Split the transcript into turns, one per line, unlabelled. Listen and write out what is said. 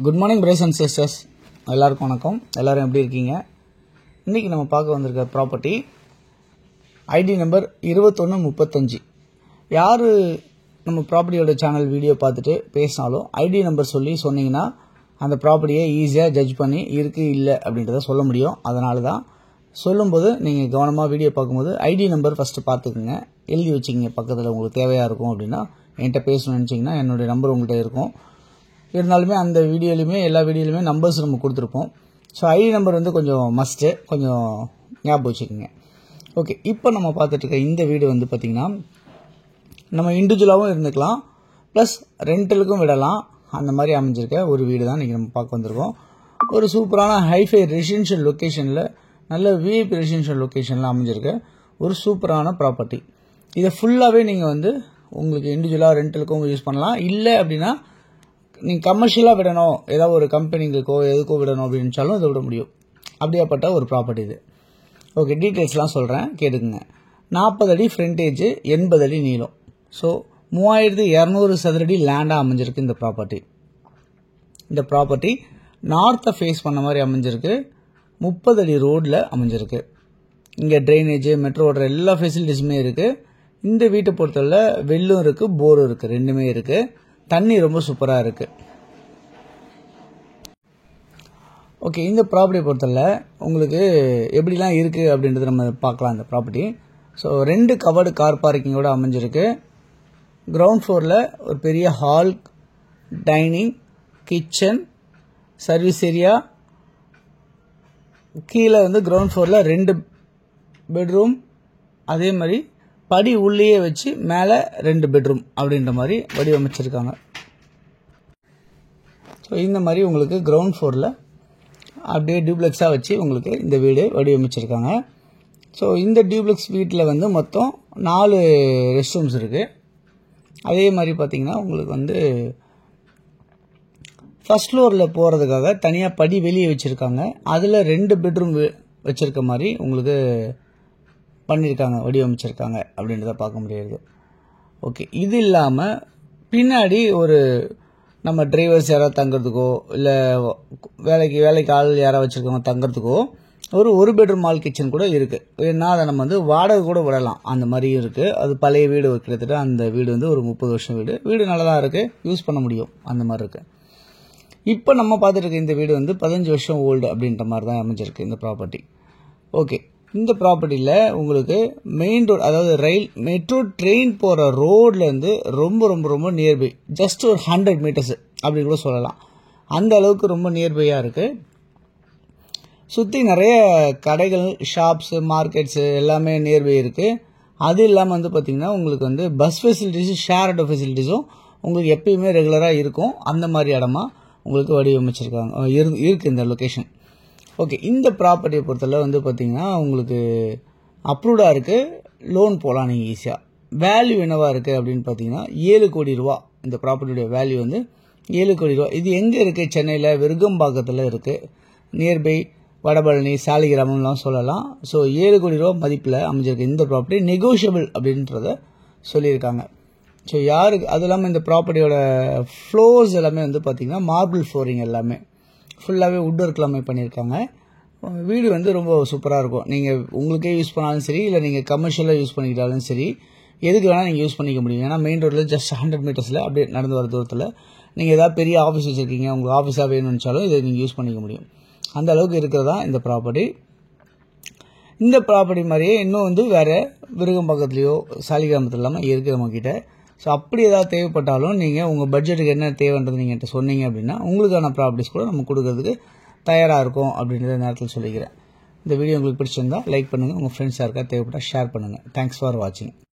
Good morning brothers and sisters, எல்லாருக்கும் வணக்கம். எல்லோரும் எப்படி இருக்கீங்க? இன்றைக்கி நம்ம பார்க்க வந்திருக்க ப்ராப்பர்ட்டி ஐடி நம்பர் 2135. யார் நம்ம ப்ராப்பர்ட்டியோட சேனல் வீடியோ பார்த்துட்டு பேசினாலும் ஐடி நம்பர் சொன்னீங்கன்னா அந்த ப்ராப்பர்ட்டியை ஈஸியாக ஜட்ஜ் பண்ணி இருக்குது இல்லை அப்படின்றத சொல்ல முடியும். அதனால தான் சொல்லும்போது நீங்கள் கவனமாக வீடியோ பார்க்கும்போது ஐடி நம்பர் ஃபஸ்ட்டு பார்த்துக்குங்க, எழுதி வச்சுக்கிங்க பக்கத்தில். உங்களுக்கு தேவையாக இருக்கும் அப்படின்னா என்கிட்ட பேசணும்னு நினச்சிங்கன்னா என்னுடைய நம்பர் உங்கள்கிட்ட இருக்கும். இருந்தாலுமே அந்த வீடியோலையுமே எல்லா வீடியோலையுமே நம்பர்ஸ் நம்ம கொடுத்துருப்போம். ஸோ ஐடி நம்பர் கொஞ்சம் மஸ்ட்டு, கொஞ்சம் ஞாபகம் வச்சுக்கோங்க. ஓகே, இப்போ நம்ம பார்த்துட்ருக்க இந்த வீடு பார்த்திங்கன்னா நம்ம இண்டிவிஜுவலாகவும் இருந்துக்கலாம், ப்ளஸ் ரெண்டலுக்கும் விடலாம். அந்த மாதிரி அமைஞ்சிருக்க ஒரு வீடு தான் இன்றைக்கி நம்ம பார்க்க வந்திருக்கோம். ஒரு சூப்பரான ஹைஃபை ரெசிடென்ஷியல் லொக்கேஷனில், நல்ல விஐபி ரெசிடென்ஷியல் லொக்கேஷனில் அமைஞ்சிருக்க ஒரு சூப்பரான ப்ராப்பர்ட்டி. இதை ஃபுல்லாகவே நீங்கள் உங்களுக்கு இண்டிவிஜுவலாக ரெண்டலுக்கும் யூஸ் பண்ணலாம். இல்லை அப்படின்னா நீங்கள் கமர்ஷியலாக விடணும், ஏதாவது ஒரு கம்பெனிங்களுக்கோ எதுக்கோ விடணும் அப்படின்னு நினச்சாலும் இதை விட முடியும். அப்படியாப்பட்ட ஒரு ப்ராப்பர்ட்டி இது. ஓகே, டீட்டெயில்ஸ்லாம் சொல்கிறேன், கேட்டுக்குங்க. 40 அடி ஃப்ரண்டேஜ், 80 அடி நீளம். ஸோ 3200 சதுரடி லேண்டாக அமைஞ்சிருக்கு இந்த ப்ராப்பர்ட்டி. இந்த ப்ராப்பர்ட்டி நார்த்தை ஃபேஸ் பண்ண மாதிரி அமைஞ்சிருக்கு. 30 அடி ரோடில் அமைஞ்சிருக்கு. இங்கே ட்ரைனேஜ், மெட்ரோ ஓடுற எல்லா ஃபெசிலிட்டிஸுமே இருக்குது. இந்த வீட்டை பொறுத்தவரை வெல்லும் இருக்குது, போரும் இருக்குது, ரெண்டுமே இருக்குது. தண்ணி ரொம்ப சூப்பராக இருக்குது. ஓகே, இந்த ப்ராப்பர்ட்டியை பொறுத்தவரை உங்களுக்கு எப்படிலாம் இருக்குது அப்படின்றது நம்ம பார்க்கலாம். இந்த ப்ராப்பர்ட்டி ரெண்டு கவர்டு கார் பார்க்கிங்கோடு அமைஞ்சிருக்கு. கிரவுண்ட் ஃப்ளோரில் ஒரு பெரிய hall, dining, kitchen, service area. கீழே கிரவுண்ட் ஃப்ளோரில் 2 பெட்ரூம், அதே மாதிரி படி உள்ளேயே வச்சு மேலே 2 பெட்ரூம் அப்படின்ற மாதிரி வடிவமைச்சிருக்காங்க. ஸோ இந்த மாதிரி உங்களுக்கு கிரவுண்ட் ஃப்ளோரில் அப்படியே டியூப்ளெக்ஸாக வச்சு உங்களுக்கு இந்த வீடு வடிவமைச்சிருக்காங்க. ஸோ இந்த டியூப்ளெக்ஸ் வீட்டில் மொத்தம் 4 ரெஸ்ட் ரூம்ஸ் இருக்குது. அதே மாதிரி பார்த்திங்கன்னா உங்களுக்கு ஃபர்ஸ்ட் ஃப்ளோரில் போகிறதுக்காக தனியாக படி வெளியே வச்சுருக்காங்க. அதில் 2 பெட்ரூம் வச்சுருக்க மாதிரி உங்களுக்கு பண்ணியிருக்காங்க, வடிவமைச்சிருக்காங்க அப்படின்றத பார்க்க முடியாது. ஓகே, இது இல்லாமல் பின்னாடி ஒரு நம்ம டிரைவர்ஸ் யாராவது தங்குறதுக்கோ, இல்லை வேலைக்கு ஆள் யாராவது வச்சுருக்கவங்க தங்குறதுக்கோ ஒரு பெட்ரூம் ஹால் கிச்சன் கூட இருக்குது. ஏன்னா அதை நம்ம வாடகை கூட விடலாம், அந்த மாதிரியும் இருக்குது. அது பழைய வீடு, கிட்டத்தட்ட அந்த வீடு ஒரு 30 வருஷம் வீடு நல்லா தான் இருக்குது, யூஸ் பண்ண முடியும், அந்த மாதிரி இருக்குது. இப்போ நம்ம பார்த்துட்டு இருக்க இந்த வீடு 15 வருஷம் ஓல்டு அப்படின்ற மாதிரி தான் அமைஞ்சிருக்கு இந்த ப்ராப்பர்ட்டி. ஓகே, இந்த ப்ராப்பர்ட்டியில் உங்களுக்கு மெயின் ரோடு, அதாவது மெட்ரோ ட்ரெயின் போகிற ரோட்லேருந்து ரொம்ப ரொம்ப ரொம்ப நியர்பை, ஜஸ்ட் ஒரு 100 மீட்டர்ஸ் அப்படின்னு கூட சொல்லலாம். அந்த அளவுக்கு ரொம்ப நியர்பையாக இருக்குது. சுற்றி நிறைய கடைகள், ஷாப்ஸு, மார்க்கெட்ஸு எல்லாமே நியர்பை இருக்குது. அது இல்லாமல் பார்த்திங்கன்னா உங்களுக்கு பஸ் ஃபெசிலிட்டிஸும் ஷேர் ஆட்டோ ஃபெசிலிட்டிஸும் உங்களுக்கு எப்பயுமே ரெகுலராக இருக்கும். அந்த மாதிரி இடமா உங்களுக்கு வடிவமைச்சிருக்காங்க, இருக்குது இந்த லொக்கேஷன். ஓகே, இந்த ப்ராப்பர்ட்டியை பொறுத்தவரை பார்த்திங்கன்னா உங்களுக்கு அப்ரூவ்டாக இருக்குது, லோன் போகலாம் நீங்கள் ஈஸியாக. வேல்யூ என்னவாக இருக்குது அப்படின்னு பார்த்தீங்கன்னா 7 கோடி ரூபா. இந்த ப்ராப்பர்ட்டியோடைய வேல்யூ 7 கோடி ரூபா. இது எங்கே இருக்குது? சென்னையில் விருகம்பாக்கத்தில் இருக்குது. நியர்பை வடபழனி, சாலிகிராமம்லாம் சொல்லலாம். ஸோ 7 கோடி ரூபா மதிப்பில் அமைஞ்சிருக்கு இந்த ப்ராப்பர்ட்டி. நெகோஷியபிள் அப்படின்றத சொல்லியிருக்காங்க. ஸோ யாருக்கு அது இல்லாமல் இந்த ப்ராப்பர்ட்டியோட ஃப்ளோர்ஸ் எல்லாமே பார்த்திங்கன்னா மார்பிள் ஃப்ளோரிங், எல்லாமே ஃபுல்லாகவே வுட் ஒர்க் எல்லாமே பண்ணியிருக்காங்க. வீடு ரொம்ப சூப்பராக இருக்கும். நீங்கள் உங்களுக்கே யூஸ் பண்ணாலும் சரி, இல்லை நீங்கள் கமர்ஷியலாக யூஸ் பண்ணிக்கிட்டாலும் சரி, எதுக்கு வேணால் நீங்கள் யூஸ் பண்ணிக்க முடியும். ஏன்னா மெயின் ரோட்டில் ஜஸ்ட் 100 மீட்டர்ஸில் அப்படியே நடந்து வர தூரத்தில் நீங்கள் ஏதாவது பெரிய ஆஃபீஸ் வச்சுருக்கீங்க, உங்களுக்கு ஆஃபீஸாக வேணும்னு நினச்சாலும் இதை நீங்கள் யூஸ் பண்ணிக்க முடியும். அந்த அளவுக்கு இருக்கிறதா இந்த ப்ராப்பர்ட்டி. இந்த ப்ராப்பர்ட்டி மாதிரியே இன்னும் வேறு விருகம்பாக்கத்துலேயோ சாலிகிராமத்தில் இல்லாமல் இருக்குது நம்மக்கிட்ட. ஸோ அப்படி ஏதாவது தேவைப்பட்டாலும் நீங்கள் உங்கள் பட்ஜெட்டுக்கு என்ன தேவைன்றது நீங்கள் என்கிட்ட சொன்னீங்க அப்படின்னா உங்களுக்கான ப்ராப்பர்ட்டிஸ் கூட நம்ம கொடுக்கறதுக்கு தயாராக இருக்கும் அப்படின்றத நேரத்தில் சொல்லிக்கிறேன். இந்த வீடியோ உங்களுக்கு பிடிச்சிருந்தா லைக் பண்ணுங்கள், உங்கள் ஃப்ரெண்ட்ஸ் யாருக்கா தேவைப்பட்டால் ஷேர் பண்ணுங்கள். தேங்க்ஸ் ஃபார் வாட்சிங்.